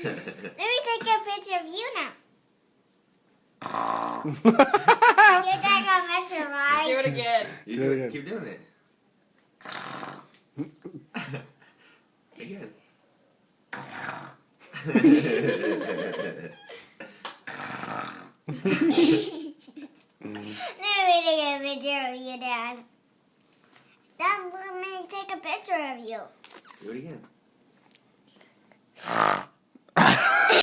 Let me take a picture of you now. You take a picture, right? Do it again. You Do it again. Keep doing it. Again. Let me take a picture of you, Dad. Dad, let me take a picture of you. Do it again.